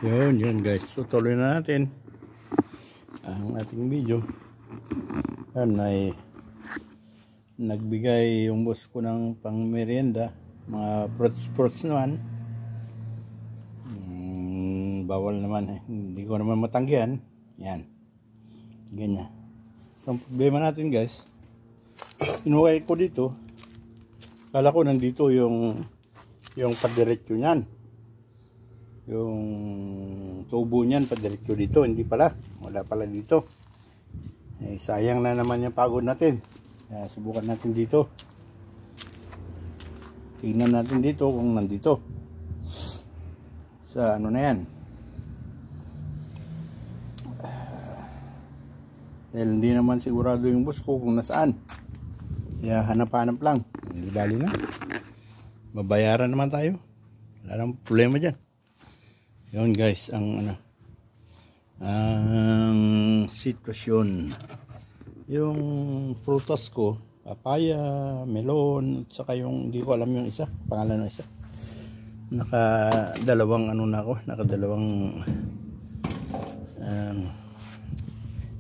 Yun guys, tutuloy na natin ang ating video. Yan ay nagbigay yung boss ko ng pang merienda, mga fruits naman. Bawal naman hindi ko naman matanggihan. Yan, ganyan. Ang problema natin guys, inuwi ko dito, kala ko nandito yung padiretso nyan, yung tubo niyan padiretso dito, hindi pala, wala pala dito. Sayang na naman yung pagod natin. Subukan natin dito, tingnan natin dito kung nandito sa ano na yan. Dahil hindi naman sigurado yung boss ko kung nasaan, kaya hanap-hanap lang. Hindi bali na, babayaran naman tayo, wala nang problema dyan. Yun guys, ang sitwasyon. Yung prutas ko, papaya, melon, at saka yung hindi ko alam yung isa, pangalan ng isa. Nakadalawang nakadalawang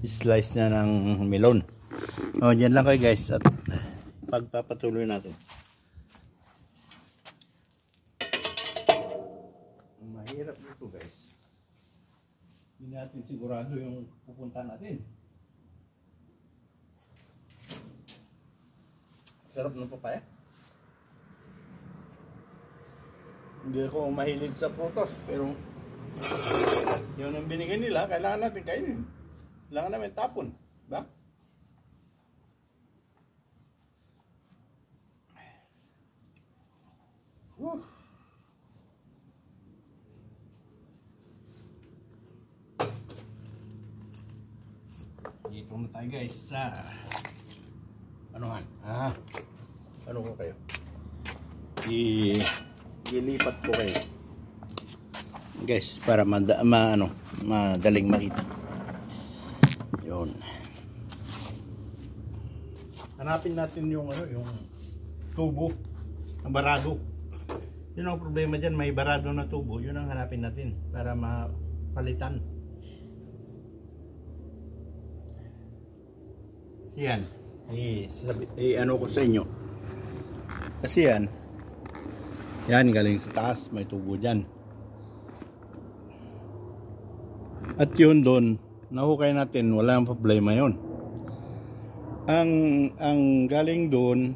slice na ng melon. Diyan lang kayo guys, at pagpapatuloy natin. Mahirap dito guys, hindi natin sigurado yung pupunta natin. Sarap ng papaya. Hindi ako mahilig sa prutas, pero yun ang binigay nila, kailangan natin kainin. Kailangan namin tapon, ba? Dito na tayo guys sa ano ko kayo, ilipat ko kayo guys para madaling makita. Yun, hanapin natin yung yung tubo ang barado. Yun ang problema dyan, may barado na tubo. Yun ang hanapin natin para mapalitan. Yan, ano ko sa inyo, kasi yan galing sa taas, may tubo dyan. At yun doon, nahukay natin, wala ang problema yun. Ang galing doon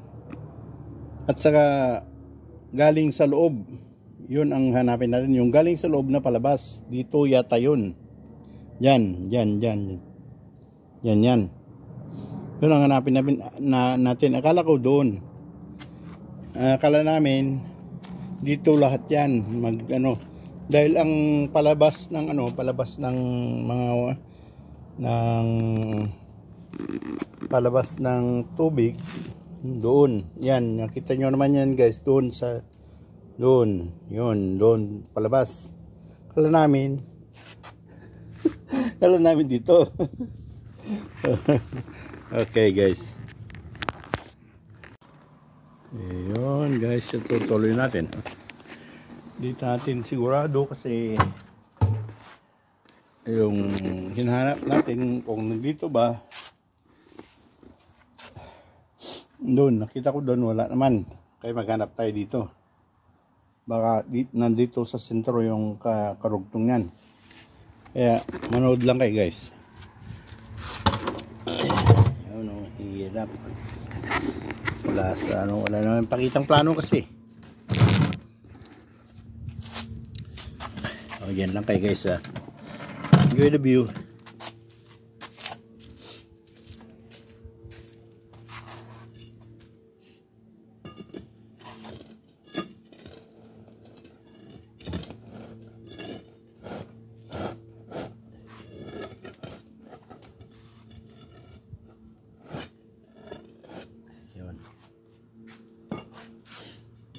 at saka galing sa loob, yun ang hanapin natin. Yung galing sa loob na palabas, dito yata yun. Yan. Yun ang hanapin natin. Akala ko doon. Akala namin dito lahat yan. Dahil ang palabas ng palabas ng tubig doon. Yan, nakita nyo naman yan guys, doon palabas. Akala namin dito. Okay guys, yun guys, tutuloy natin. Dito natin sigurado kasi yung hinahanap natin kung nandito ba. Doon, nakita ko doon, wala naman. Kaya maghanap tayo dito. Baka nandito sa sentro yung karugtong yan. Kaya manood lang kayo guys. Hirap. Wala naman pakitang plano kasi. Yan lang kayo guys. Enjoy the view.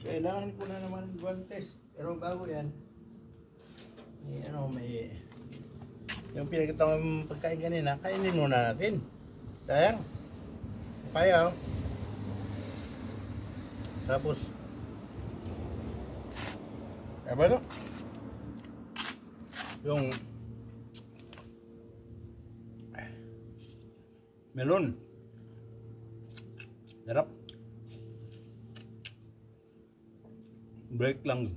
Kailangan ko na naman guantes, pero bago yan, may yung pinakita kong pagkain kanina, kainin muna natin. Sayang, kaya tapos ba ito? Yung melon. Sarap. Break lang.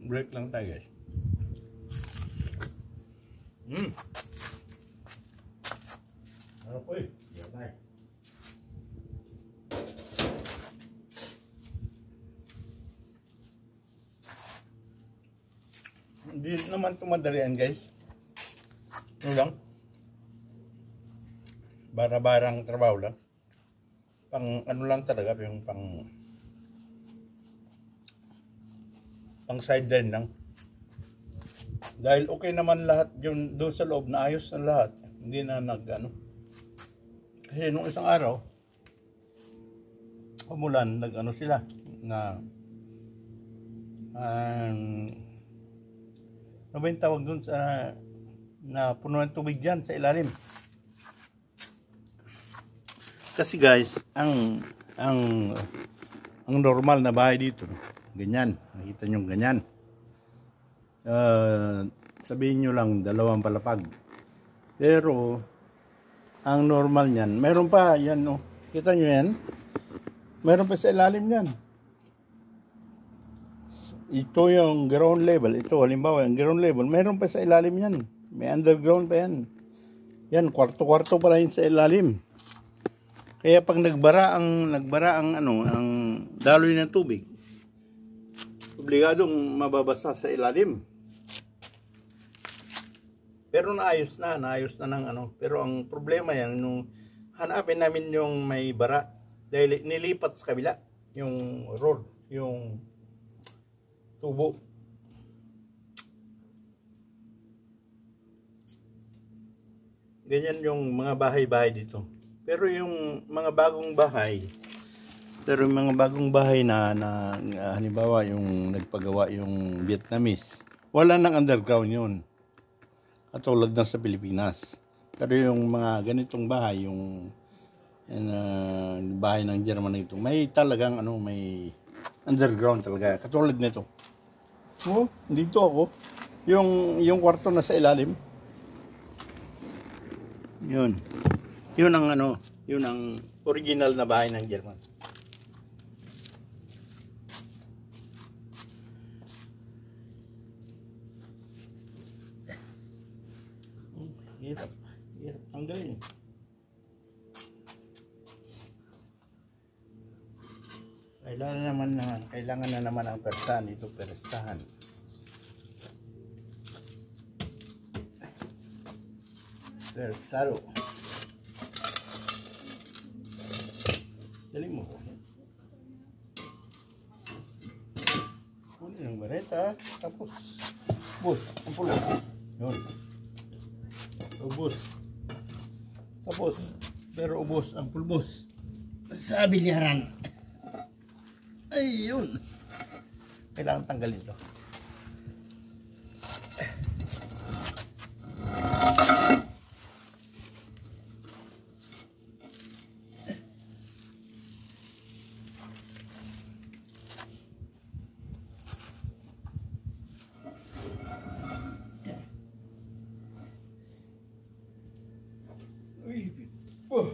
Break lang tayo guys. Sarap po eh. Yan tayo. Hindi naman tumadalian guys. Ano lang. Bara-barang trabaho lang. Pang ano lang talaga, yung pang sideline lang. Dahil okay naman lahat yun doon sa loob, na ayos na lahat. Hindi na nag-ano. Kasi nung isang araw, umulan, nag-ano sila na ano ba yung tawag doon sa na puno ng tubig dyan sa ilalim. Kasi guys, ang normal na bahay dito, ganyan. Nakita nyo ganyan. Sabihin nyo lang, 2 palapag. Pero, ang normal niyan, meron pa, yan o. Kita nyo yan? Meron pa sa ilalim yan. Ito yung ground level. Ito, halimbawa, yung ground level, meron pa sa ilalim yan. May underground pa yan. Yan, kwarto-kwarto pa rin sa ilalim. Kaya pag nagbara ang daloy ng tubig, obligadong mababasa sa ilalim. Pero naayos na ng ano. Pero ang problema yan, nung hanapin namin yung may bara, dahil nilipat sa kabila, yung road, yung tubo. Ganyan yung mga bahay-bahay dito. Pero yung mga bagong bahay, na halimbawa yung nagpagawa yung Vietnamese, wala nang underground yun. Katulad ng sa Pilipinas. Pero yung mga ganitong bahay, yung bahay ng German nito, may talagang may underground talaga. Katulad nito. Oh, dito ako. Yung kwarto na sa ilalim. Yun. Yun ang original na bahay ng German. Hirap tanggalin. Kailangan na naman ang persahan ito, persahan. Persado. Dali mo. Kunin ang bareta, tapos bus, ang pulo. Yun. Ubos. Tapos, pero ubos ang pulbos. Sa bilyaran. Ayun. Kailangan tanggalin ito. Oh.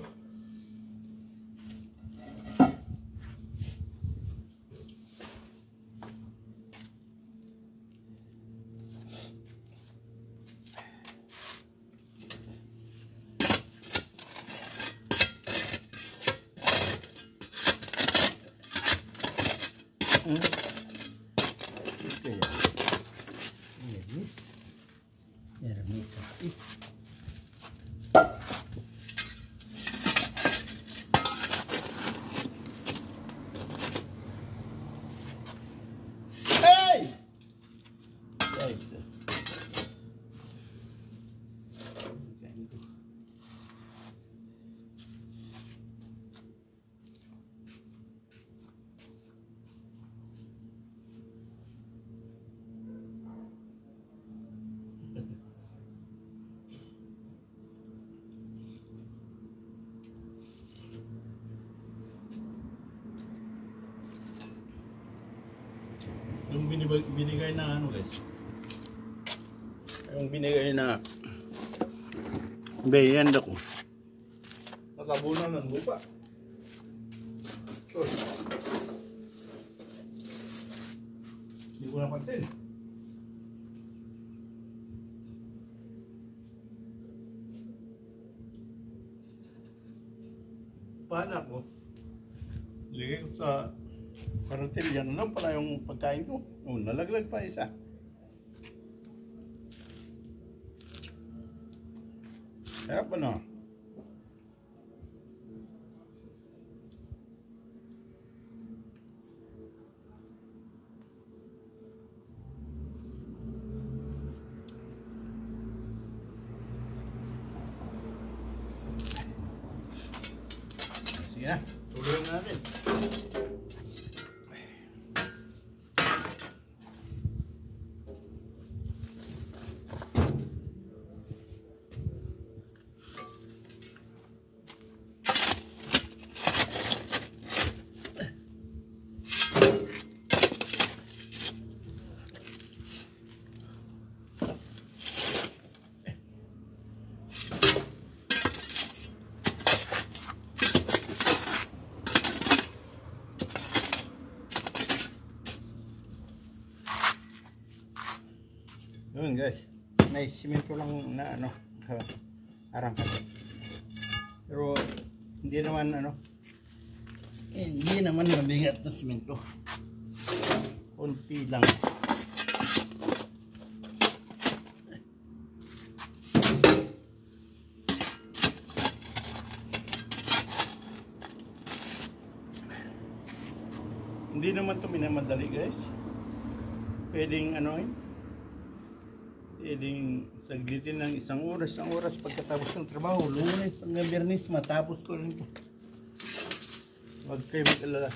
Yung binigay na guys. Yung binigay na bayanda ko. Natabunan ng lupa. Sorry. Hindi ko napansin. Paano ko? Ligay ko sa karatil. Yan lang pala yung pagkain ko. Oh, nalaglag pa isa. Kaya pa na. Sige na, tuloy natin. Yun guys, may simento lang na ano, arangkat. Pero hindi naman mabigat na simento. Kunti lang. Hindi naman ito minamadali guys. Pwedeng pwedeng saglitin ng isang oras pagkatapos ng trabaho. Lunes hanggang Biyernes matapos ko rin ito. Huwag kayo mag-alala.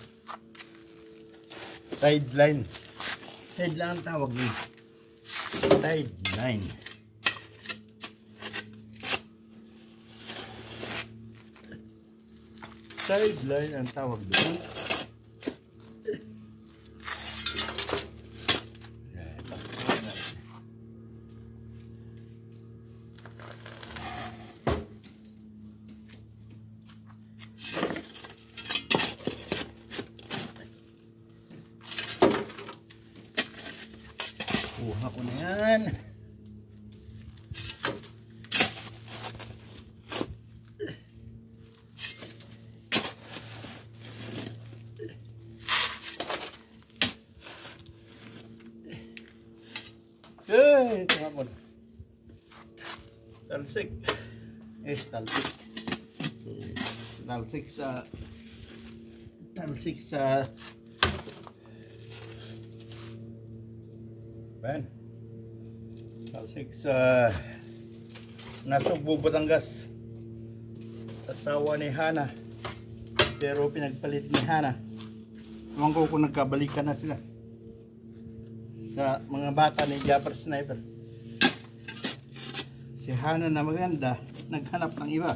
Sideline ang tawag niya. Sideline ang tawag doon. Kuha ko na yan. Tumapon. Talsik. Talsik sa Ben. Talsik sa Nasugbo, Batangas. Asawa ni Hana. Pero pinagpalit ni Hana. Ewan ko kung nagkabalikan na sila. Sa mga bata ni Japper Sniper. Si Hana na maganda, naghanap ng iba.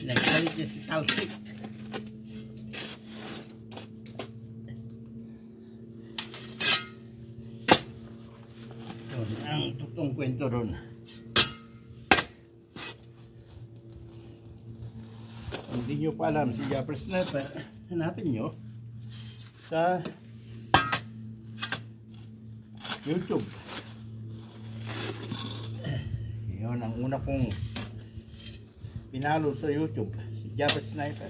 Nagpalit niya si Talsik. Ang totoong kwento doon. Kung hindi nyo pa alam si Japper Sniper, hanapin nyo sa YouTube. Yun ang una kong pinalo sa YouTube, si Japper Sniper.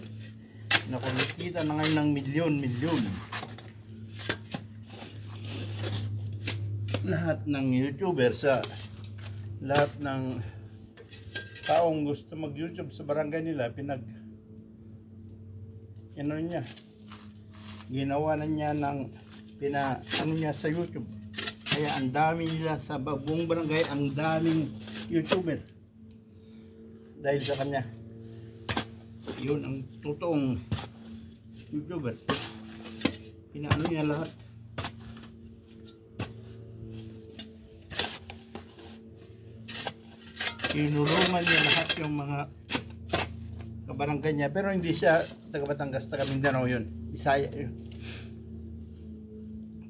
Nakumikita na ngayon ng milyon. Lahat ng YouTuber sa lahat ng taong gusto mag-YouTube sa barangay nila ginawa na niya ng niya sa YouTube. Kaya ang dami nila sa buong barangay, ang daming YouTuber dahil sa kanya. Yun ang totoong YouTuber. Pinaano niya lahat. Tinulungan niya lahat yung mga kabarangay niya, pero hindi siya taga Batangas, taga Mindanao yun, Bisaya yun.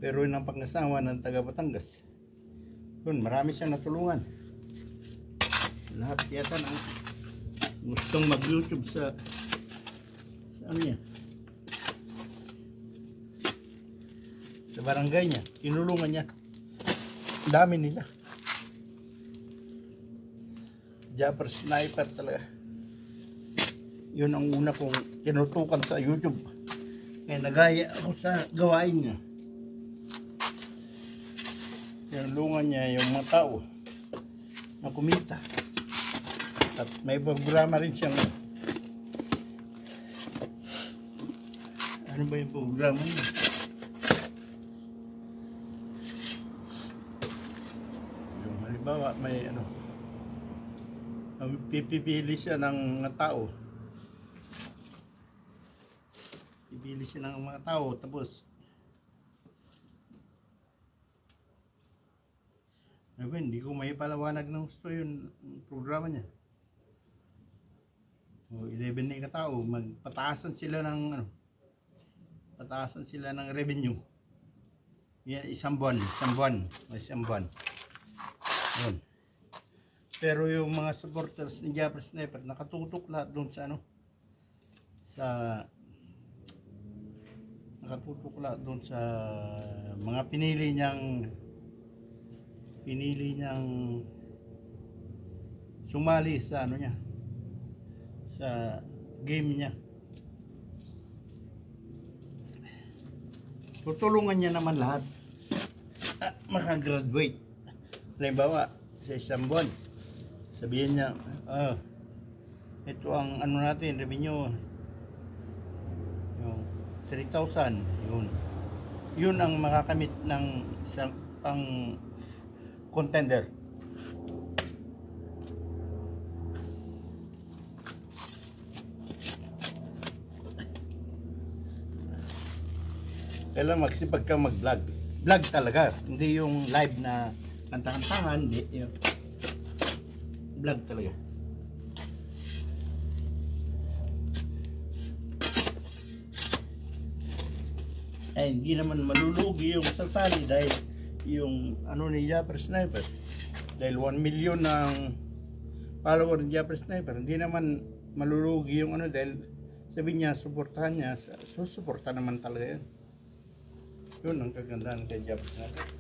pero yun ang pangasawa ng taga Batangas. Yun, marami siyang natulungan. Lahat yata ng gustong mag-YouTube sa ano niya, sa barangay niya, tinulungan niya. Ang dami nila. Japper Sniper talaga. Yun ang una kong tinutukan sa YouTube. Kaya nagaya ako sa gawain niya. Tinulungan niya yung mga tao na kumita. At may programa rin siyang, ano ba yung programa niya? Yung halimbawa may ano, pipili siya ng mga tao. Pipili siya ng mga tao, tapos hindi ko may palawanag ng gusto yung programa niya. O 11 na katao, magpataasan sila ng ano, pataasan sila ng revenue. Yan, isang buwan. Yun. Pero yung mga supporters ni Japper Sniper, nakatutok lahat doon sa ano, nakatutok lahat doon sa mga pinili niyang sumali sa ano niya, sa game niya. Tutulungan niya naman lahat makagraduate. Halimbawa, sa isang buwan, sabihin niya, ito ang ano natin, revenue, yung 3,000, yun ang makakamit ng isang ang contender. Kailangan magsipag kang mag-vlog. Vlog talaga, hindi yung live na kanta-kantahan, hindi yun. Vlog talaga. Eh, hindi naman malulugi yung sasali dahil yung ano ni Japper Sniper. Dahil 1 million ng follower ni Japper Sniper, hindi naman malulugi yung ano dahil sabi niya, suportahan niya, susuporta naman talaga yan. Yun ang kagandahan kay Japper Sniper.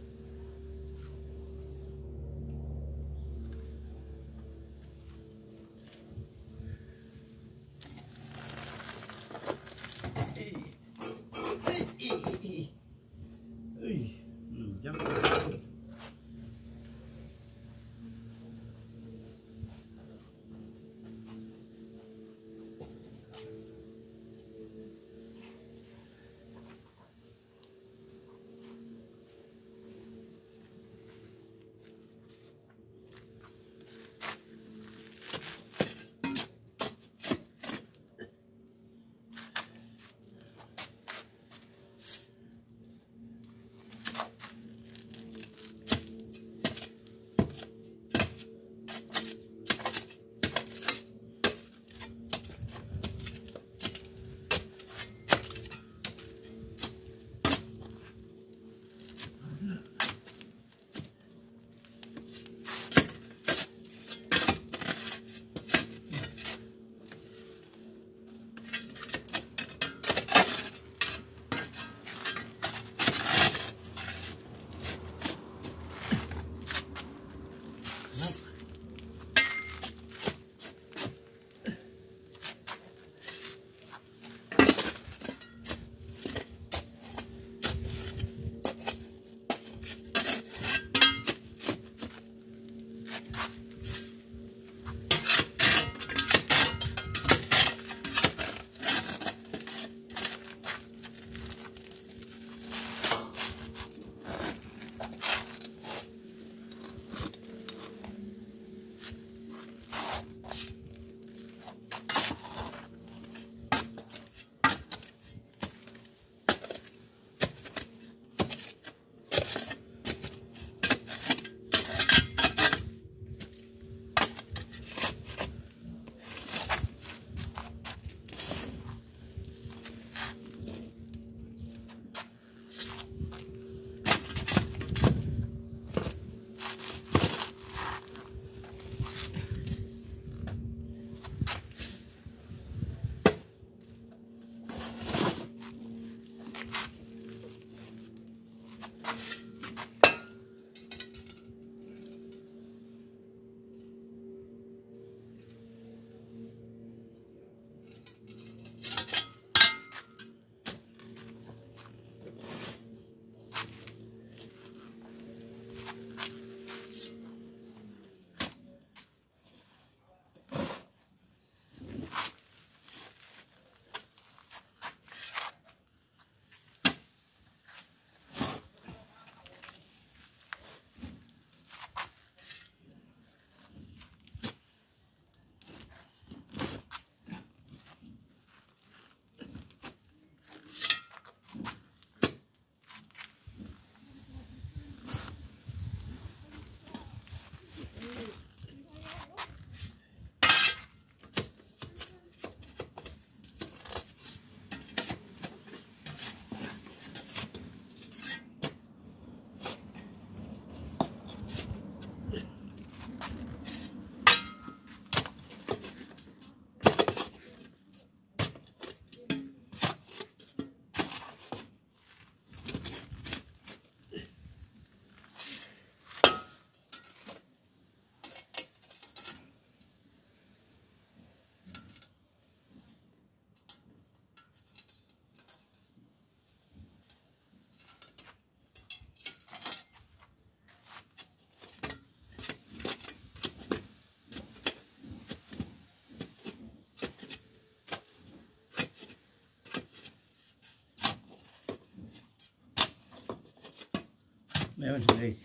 Ngayon guys,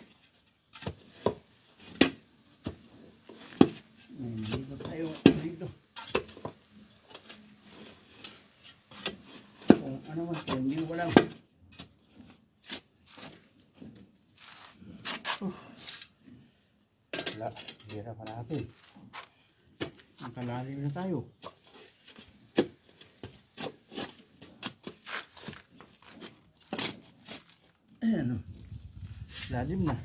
dito tayo dito. Kung ano man, hindi ko lang. Wala, hira pa natin. Nakalalim na tayo. Ayan o. Lalim na.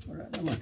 Wala naman.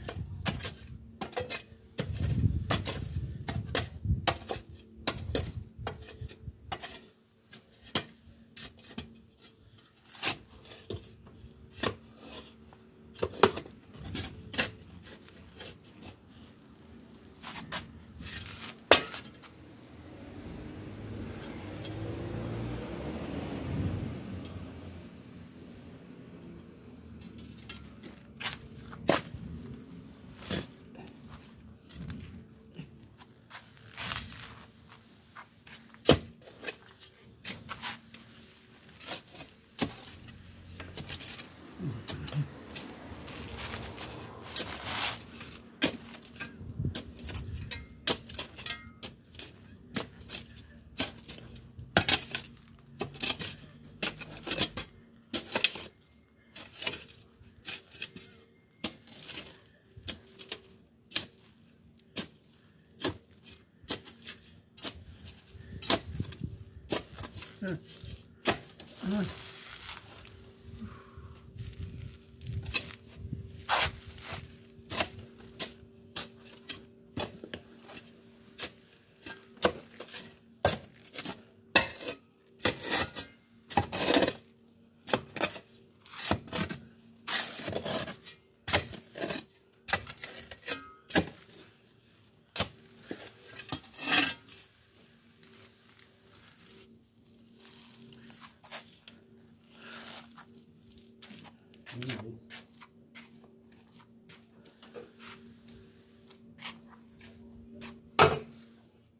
Ano?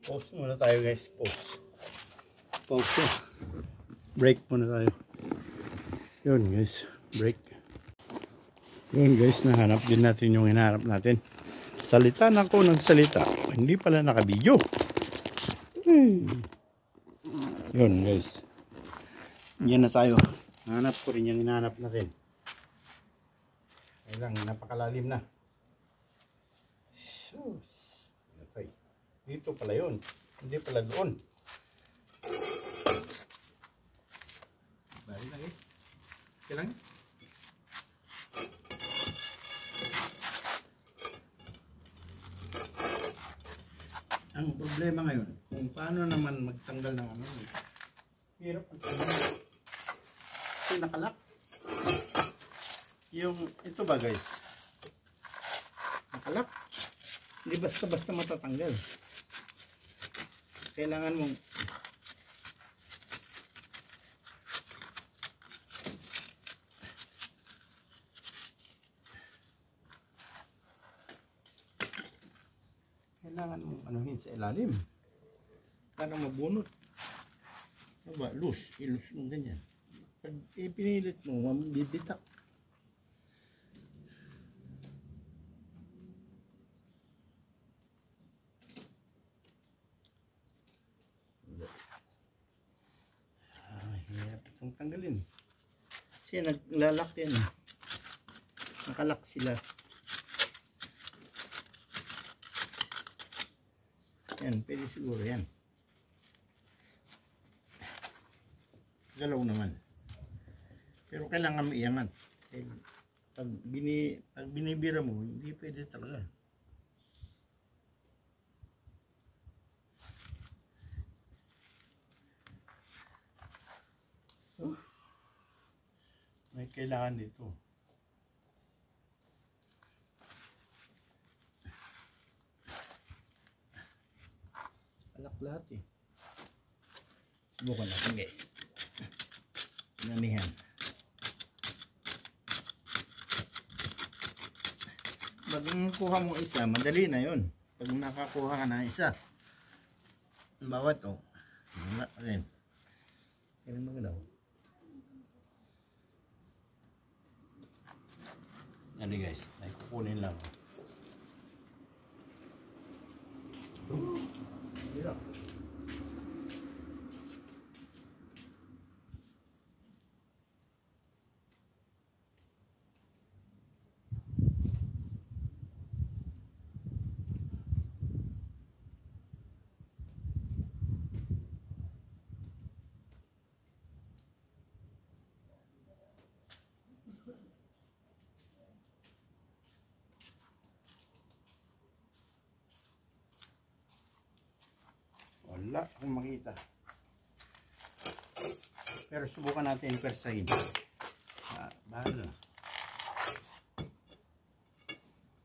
Pause muna tayo guys, pause. Break muna tayo. Yun guys, break. Yun guys, nahanap din natin yung hinahanap natin. Salita na ako ng salita, hindi pala nakabidyo. Yun guys, yan na tayo. Hanap ko rin yung hinahanap natin. Kailang napakalalim na. Dito pala yun, hindi pala doon. Balik lagi. Kailang. Ang problema ngayon, kung paano naman magtanggal ng ano. Hirap ang tanggal. Kasi nakalak. Yung ito ba guys? Nakalak. Hindi basta-basta matatanggal. Kailangan mong anuhin sa ilalim para mabunot. Diba? Ilus mo ganyan. Pag ipinilit mo, mabibitak. Hirap itong tanggalin. Kasi naglalak yan. Nakalak sila. Yan, pwede siguro yan. Galaw naman. Pero kailangan maiangat. Pag binibira mo, hindi pwede talaga. May kailangan dito. Alak lahat eh. Subukan natin guys. Namihan. Pag kuha mo isa, madali na yun. Pag nakakuha ka na isa, bawat to, wala rin. Kailan magalaw? Yan guys, ay kukunin lang. Hirap. Wala akong makita. Pero subukan natin persahin. Bahala.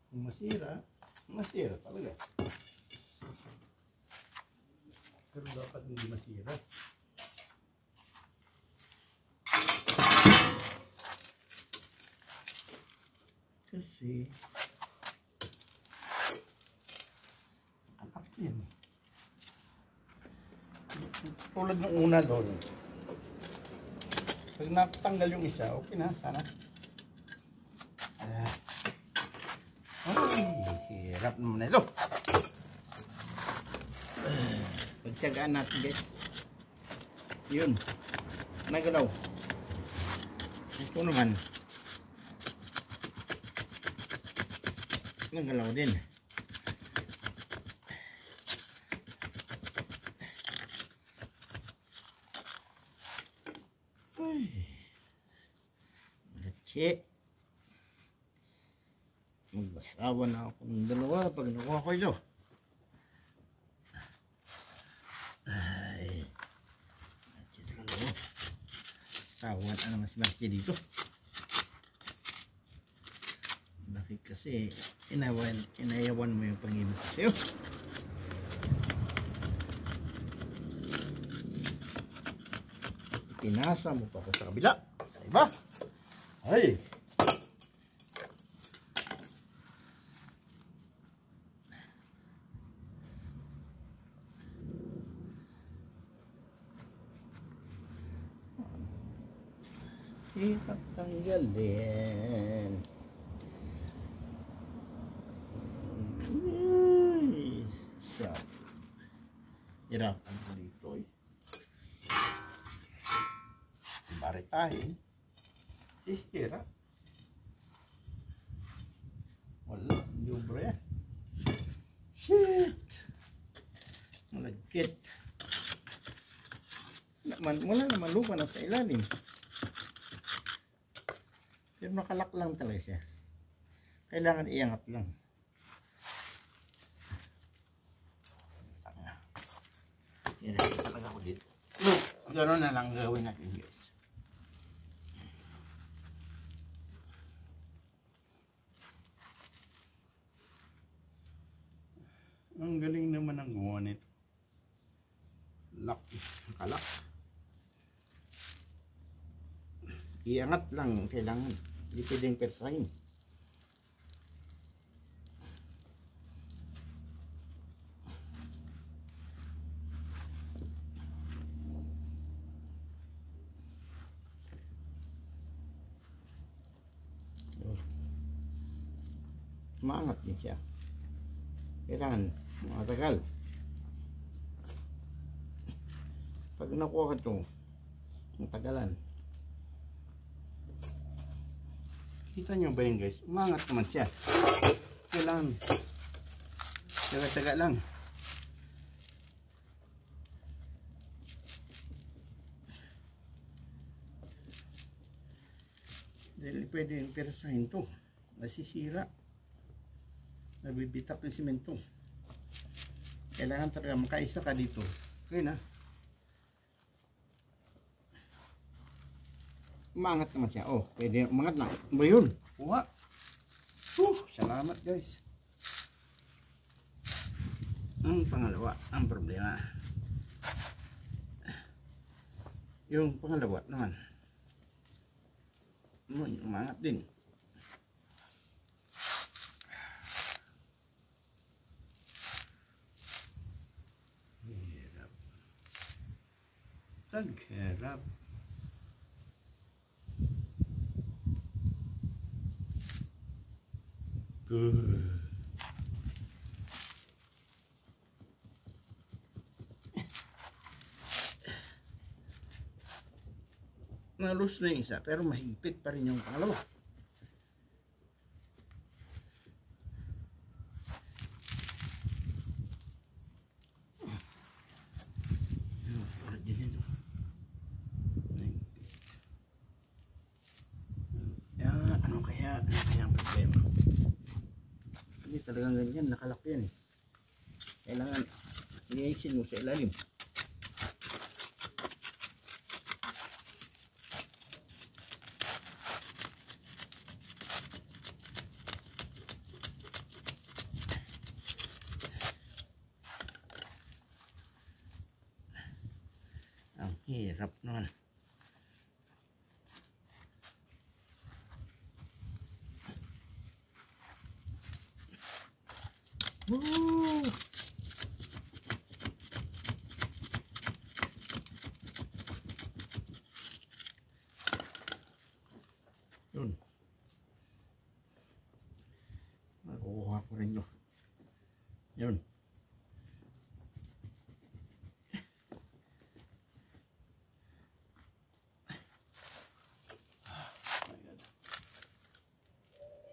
Kung masira, masira talaga. Pero dapat hindi masira. Kasi anak yan. Tulad ng una doon. Pag natanggal yung isa, okay na, sana. Ay, hirap naman ito. Pagtsagaan natin guys. Yun. Nagalaw. Ito naman. Nagalaw din. Magbasawa na ako ng dalawa pag nakuha ko ito. Ay, tawan na naman si Marky dito. Bakit kasi inayawan mo yung pangibig ko sa'yo? Pinasa mo pa ako sa kabila. Diba? Ay! Hirap tanggalin. Hirapan ko dito eh. Baritahin. Sisira. Wala. Libre. Shit. Malagkit. Wala naman lupa na sa ilalim. Pero nakalak lang talaga siya. Kailangan iangat lang. Hirap talaga ako dito. Look, gano'n na lang gawin natin guys. Ang galing naman ng gumawa nito. Lock. Nakalak. Iangat lang kailangan. Hindi pwedeng persahin. Maangat din siya. Kailangan matagal. Pag nakuha ka ito, matagalan. Kita nyo ba yun guys? Umangat naman siya. Kailangan taga-taga lang. Dahil pwede yung persahin to. Nasisira. Nabibitak yung simento. Kailangan talaga makaisa ka dito. Okay na. Umangat naman siya. Oh, pwede umangat na. Ba yun? Kuha. Salamat guys. Ang pangalawa, ang problema. Yung pangalawa naman. Umangat din. Pagharap. Nalus na yung isa pero mahigpit pa rin yung pangalawa. Ano kaya ang problema? Hindi talagang ganyan, nakalak yan eh. Kailangan i-exit mo sa ilalim. Ang hirap naman. Woo! Yun. Nakuha ko rin yun. Yun.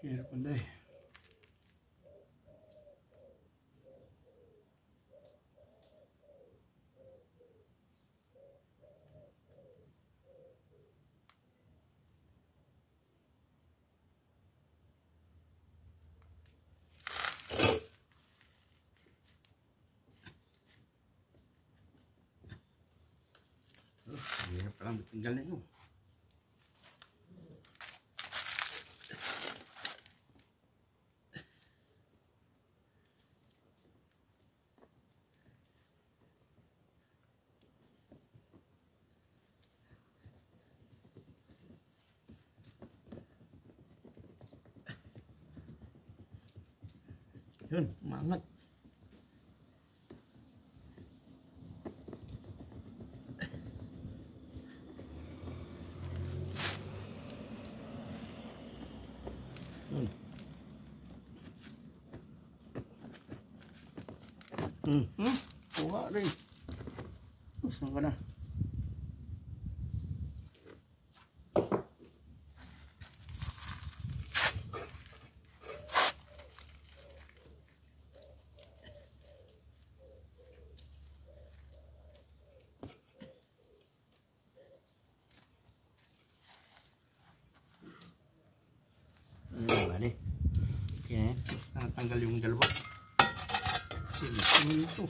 Hirap panday. Hirap palang tinggal na yun. Yun, umangat. Yun. Kuha rin. Saan ka na? Bali. Okay, natanggal yung dalawa. Ano ito?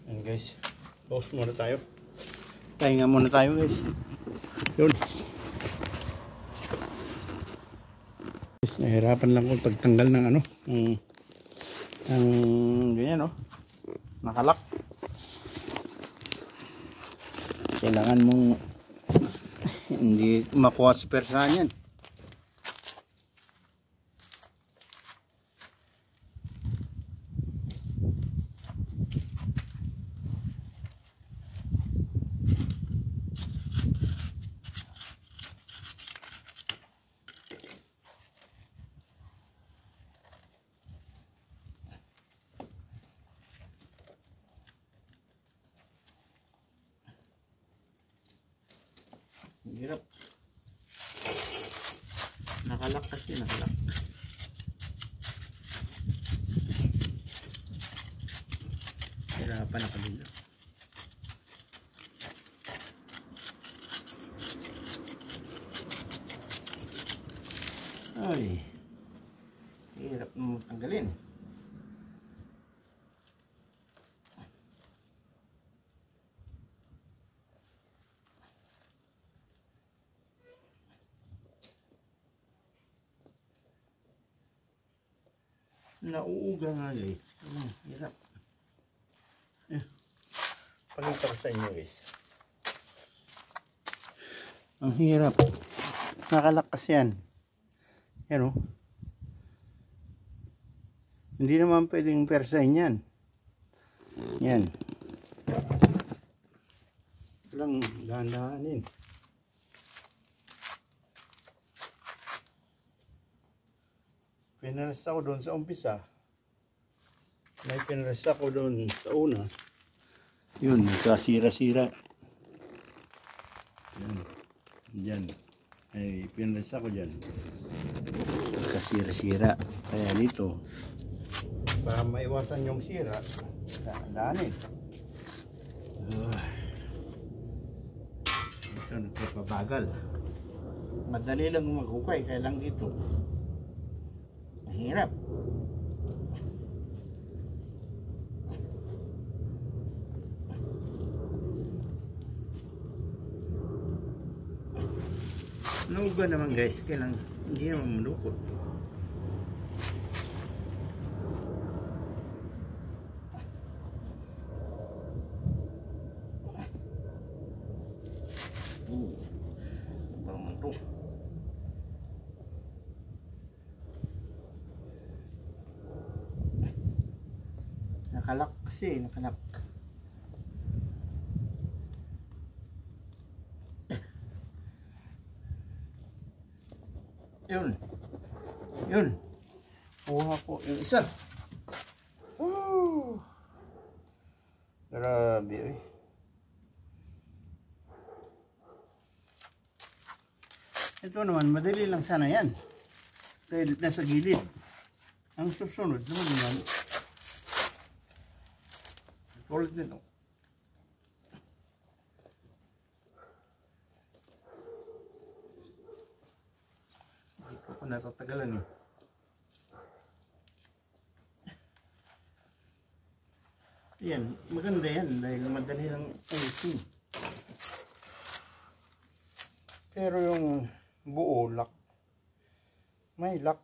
Ayan guys, pause muna tayo. Pahinga muna tayo guys. Yun. Nahirapan lang ko pagtanggal ng ano, ng ganyan, oh. Nakalak. Kailangan mong hindi makuha sa persahan yan. Hirap. Nakalak kasi, nakalak. Hirapan ako dito. Ay, hirap mo tanggalin. Nauuga nga guys. Hirap. Pakita ko sa inyo guys. Ang hirap. Nakalakas yan. Yan, oh. Hindi naman pwedeng persahin yan. Yan. Lang dahan-dahanin. Pinaresta ko doon sa umpisa. May pinaresta ko doon sa una. Yun, nagkasira-sira. Yan. Diyan. Ay, pinaresta ko dyan. Nagkasira-sira. Kaya dito, para maiwasan yung sira, dahanin. Ito, nagpapabagal. Madali lang maghukay, kaya lang dito mahirap. Nauga naman guys, kaya lang hindi naman malukot. Parang ito. Nakalak kasi, nakalak. Yun. Yun. Kuha ko yung isa. Woo! Grabe eh. Ito naman, madali lang sana yan. Dahil nasa gilid. Ang susunod naman, tulad nito. Hindi ko pa natatagalan eh. Ayan, maganda yan dahil madali lang ayusin. Pero yung buo, lock. May lock.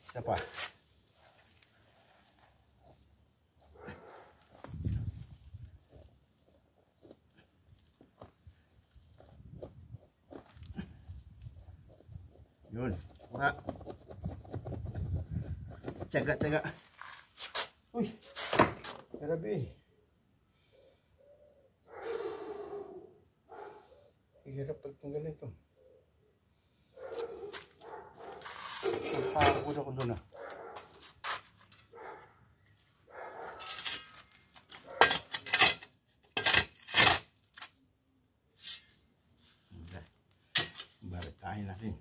Isa pa. Yun. Wala. Tsaga-tsaga. Uy. Grabe. Hirap pagtanggal ito. Pagpagod ako doon ah. Baritahin natin.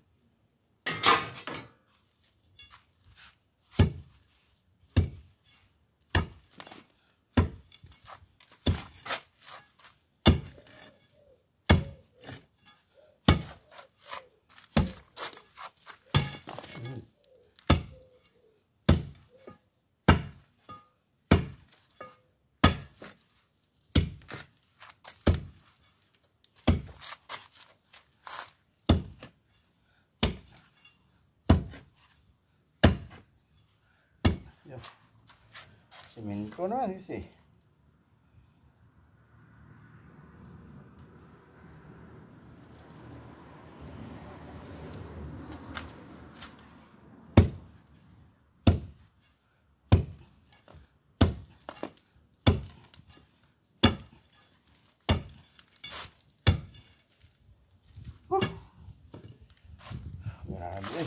Semento na kasi. Grabe.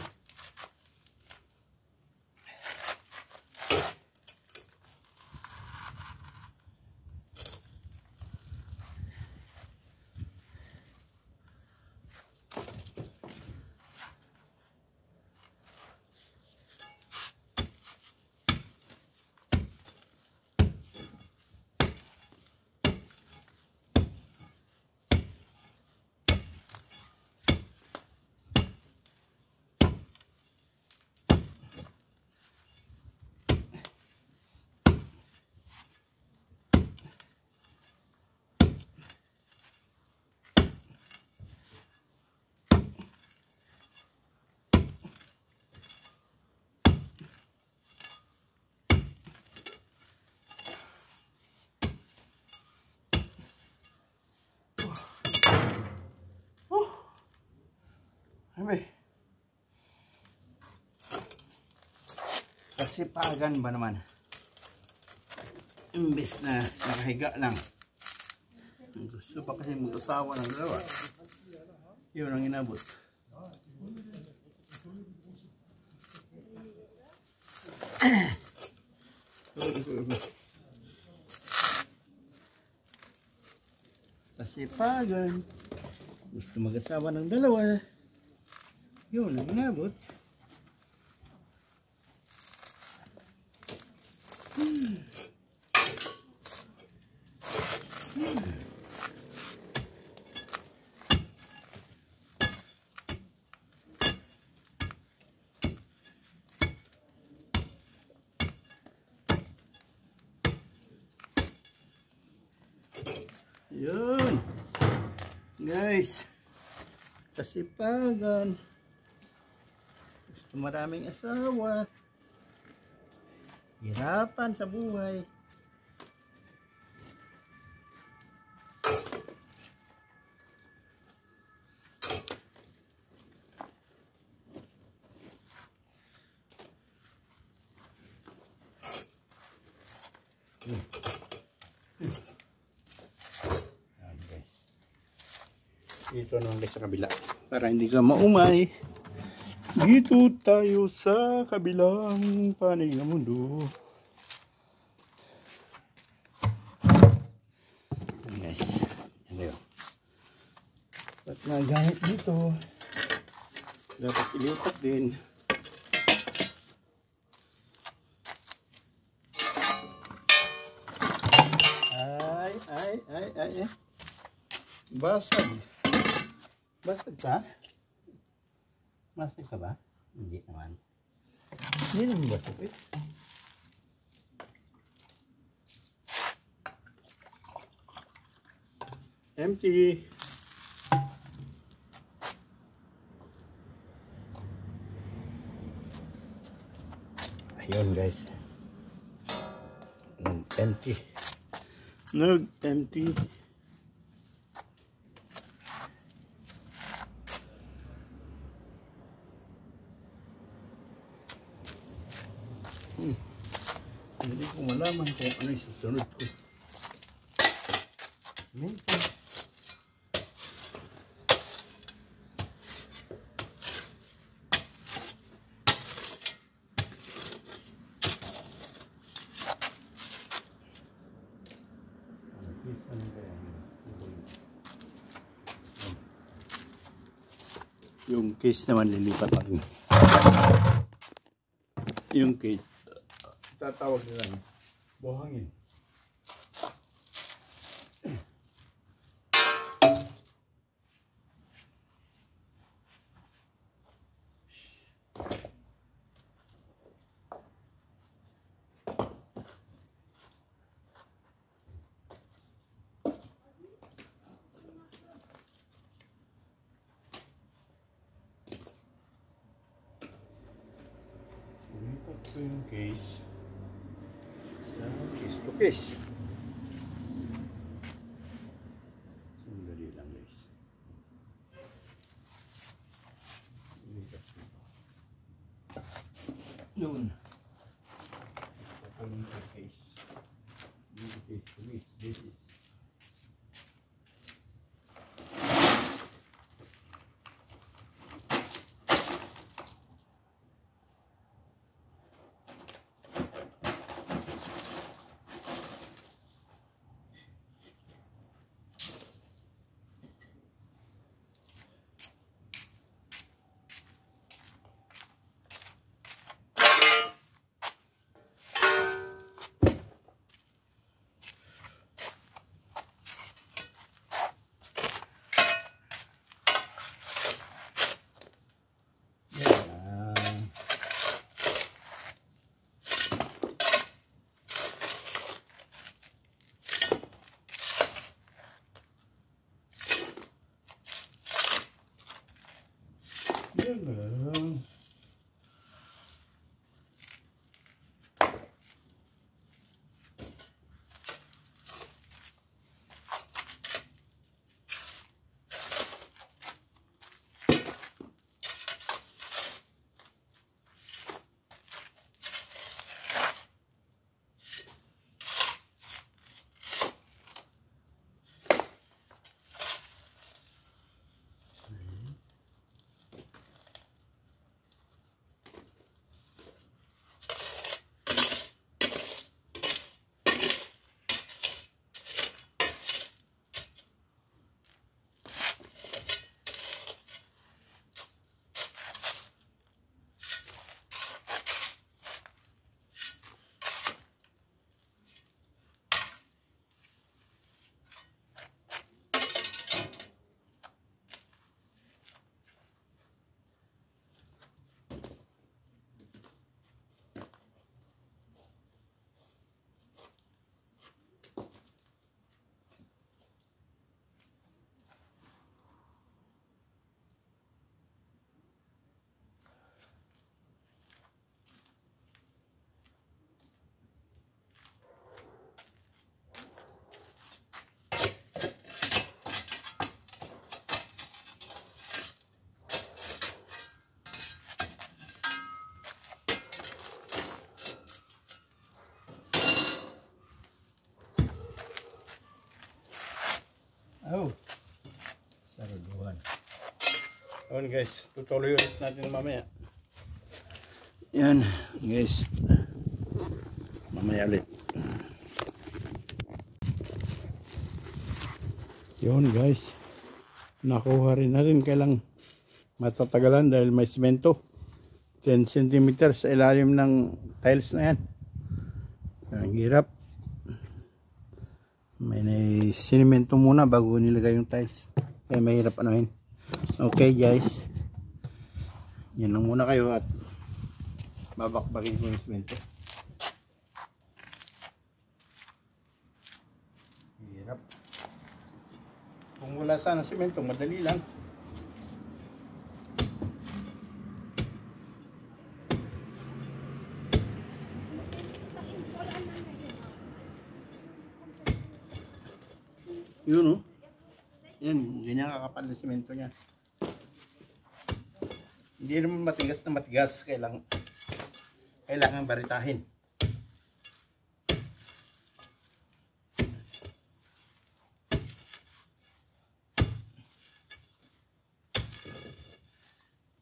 Ay, kasipagan ba naman? Imbes na nakahiga lang. Gusto pa kasi mag-asawa ng dalawa. Yun ang inabot. Kasipagan. Gusto mag-asawa ng dalawa. Yun ang inabot. Yun. Guys. Kasipagan. Gusto maraming asawa. Hirapan sa buhay. Guys. Dito naman guys sa kabila. Para hindi ka maumay. Dito tayo sa kabilang panig ng mundo. Yan guys. Yan tayo. At nagamit dito. Dapat ilipat din. Ay. Basag. Basag ka? Basag ka ba? Hindi naman. Hindi naman basag eh. Empty. Ayun guys. Nag-empty. Nag-empty. Hindi ko malaman kung ano yung susunod ko. Semento. Yung case naman lilipat natin. Yung case tatawag nila buhangin. Ito yung case. Sa case to case. Sandali lang guys. Yun. Case. Case to case. This is yan lang. Oh, saraduhan. Ayan guys, tutuloy ulit natin mamaya. Yan guys, mamaya ulit. Yun guys, nakuha rin natin, kailang matatagalan dahil may simento 10 cm sa ilalim ng tiles na yan. Ang hirap. May sinimento muna bago nilagay yung tiles. Kaya mahirap anuhin. Okay guys. Yan lang muna kayo at babakbakin ko yung simento. Hirap. Kung wala sana simento, madali lang. Yun o. Yan, ganyan kakapal na simento niya. Hindi naman matigas na matigas. Kailangan baritahin.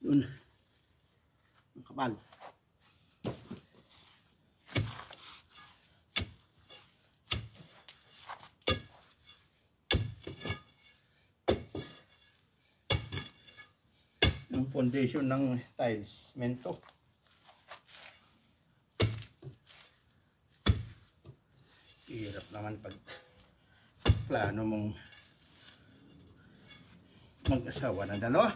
Yun. Ang kapal. Yung foundation ng tiles, simento. Hirap naman pag plano mong mag-asawa ng dalawa.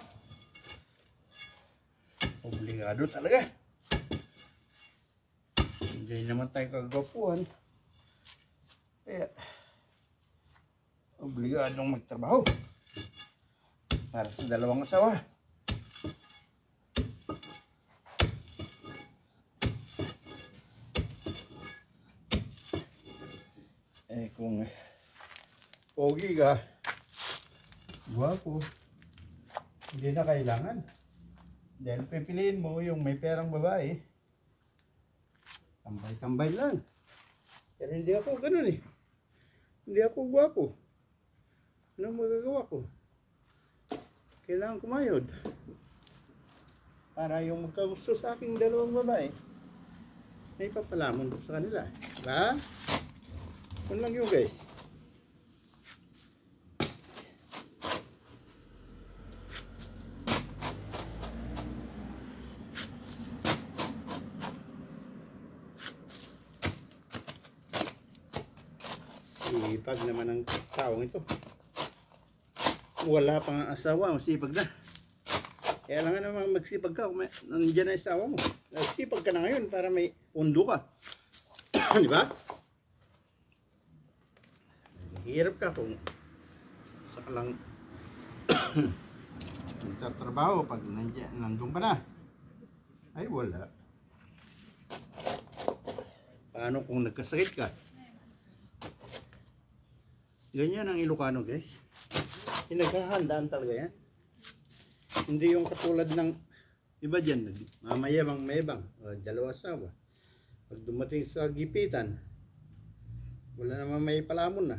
Obligado talaga. Hindi naman tayo kagwapuhan. Kaya obligadong magtrabaho para sa dalawang asawa. Eh kung pogi ka, guwapo, hindi na kailangan. Dahil pipiliin mo yung may perang babae, tambay-tambay lang. Pero hindi ako ganun eh. Hindi ako guwapo. Ano magagawa ko? Kailangan kumayod. Para yung magkagusto sa aking dalawang babae, may papalamon ko sa kanila. Diba? Yun lang yun guys. Sipag naman ang taong ito. Wala pang asawa, masipag na. Kaya lang naman magsipag ka kung nandiyan na asawa mo. Nagsipag ka na ngayon para may undo ka. Di ba? Hirap ka kung saka lang nagtatrabaho pag nandun ka na. Ay wala. Paano kung nagkasakit ka? Ganyan ang Ilocano guys. Pinaghahandaan talaga yan. Hindi yung katulad ng iba dyan, mamayabang-mayabang, dalawa asawa. Pag dumating sa gipitan, wala naman may palamon na.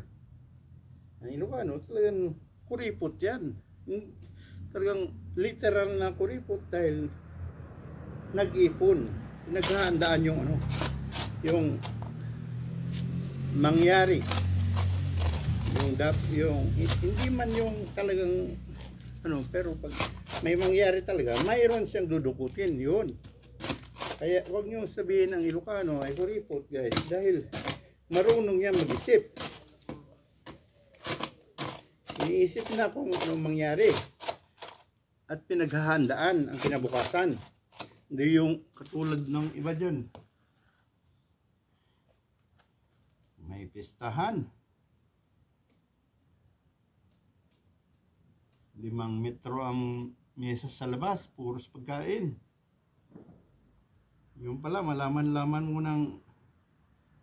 Ang Ilocano, talagang kuripot yan. Talagang literal na kuripot dahil nag-ipon. Pinaghahandaan yung ano, yung mangyari. Yung hindi man yung talagang ano, pero pag may mangyari talaga, mayroon siyang dudukutin yun. Kaya wag niyo sabihin ng Ilocano ay kuripot guys, dahil marunong yan mag-isip. Iniisip na kung anong mangyari at pinaghahandaan ang kinabukasan. Hindi yung katulad ng iba dyan. May pistahan. 5 metro ang mesa sa labas, puros pagkain. Yung pala, malaman-laman mo ng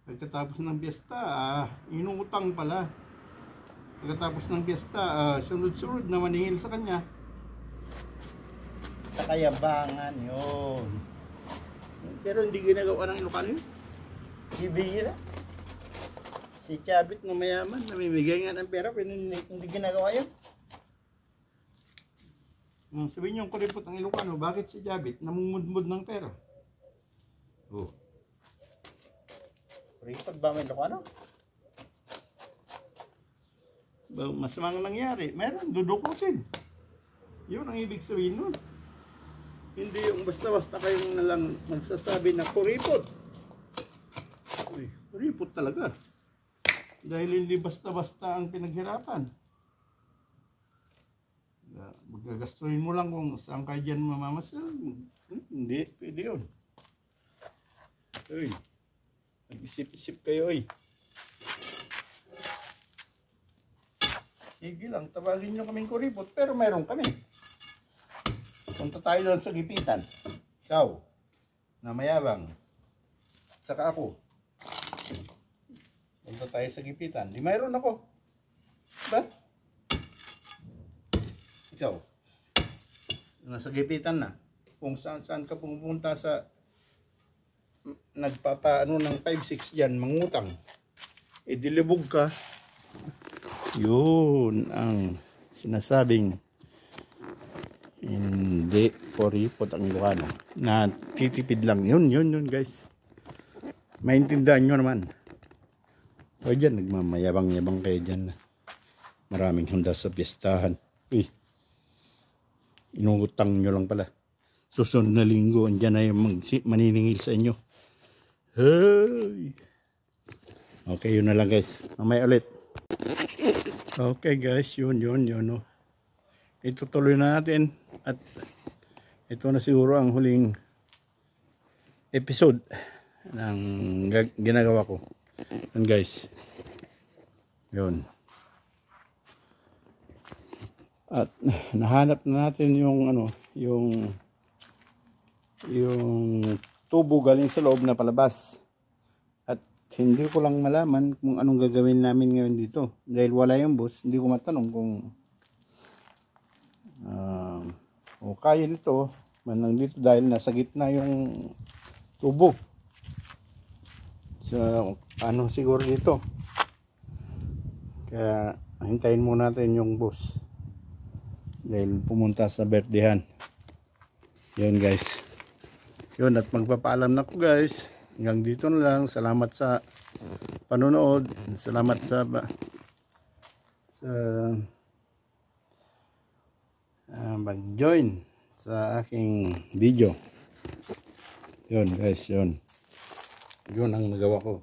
pagkatapos ng piyesta, inutang pala. Pagkatapos ng piyesta, sunod-sunod na maningil sa kanya. Sa kayabangan yun. Pero hindi ginagawa ng Ilocano yun. Ibigin na. Si Chabit na mayaman, namimigay nga ng pera, pero hindi ginagawa yun. Sabihin niyo yung kuripot ng Ilocano, bakit si Jabit namumudmud ng pera? Oh. Kuripot ba may Ilocano? Masamang nangyari, meron dudukutin. Yun ang ibig sabihin nun. Hindi yung basta-basta kayong nalang magsasabi na kuripot. Uy, kuripot talaga. Dahil hindi basta-basta ang pinaghirapan. Magagastuhin mo lang kung saan kayo dyan mamamasal. Hindi, pwede yun. Uy, nag-isip-isip kayo eh. Sige lang, tawagin nyo kaming kuripot, pero mayroon kami. Punta tayo doon sa gipitan. Ikaw, na mayabang. Saka ako. Punta tayo sa gipitan. Di mayroon ako. Diba? Ikaw, nasa gipitan na, kung saan ka pumunta sa nagpapaano ng 5-6 dyan, mangutang, dilibog ka, yun ang sinasabing hindi kuripot ang Ilocano, na titipid lang, yun guys, maintindihan nyo naman. O dyan, nagmamayabang-yabang kayo dyan, maraming handa sa piyestahan. Uy, inutang nyo lang pala. Susunod na linggo, andyan na yung maniningil sa inyo. Hey! Okay, yun na lang guys. Mamaya ulit. Okay guys, yun. No. Itutuloy na natin. At ito na siguro ang huling episode ng ginagawa ko. Yun guys. Yun. At nahanap na natin yung ano, yung tubo galing sa loob na palabas. At hindi ko lang malaman kung anong gagawin namin ngayon dito. Dahil wala yung boss, hindi ko matanong kung o kaya nito man dito dahil nasa gitna yung tubo. So, ano siguro dito. Kaya hintayin muna natin yung boss. Dahil pumunta sa birthdayan. Yun guys. Yun, at magpapaalam na ko guys. Hanggang dito na lang. Salamat sa panonood. Salamat sa mag-join sa aking video. Yun guys, yun. Yun ang nagawa ko.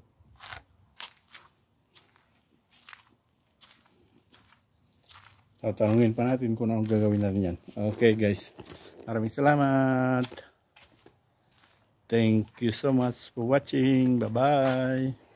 Tatanungin pa natin kung anong gagawin natin yan. Okay guys. Maraming salamat. Thank you so much for watching. Bye bye.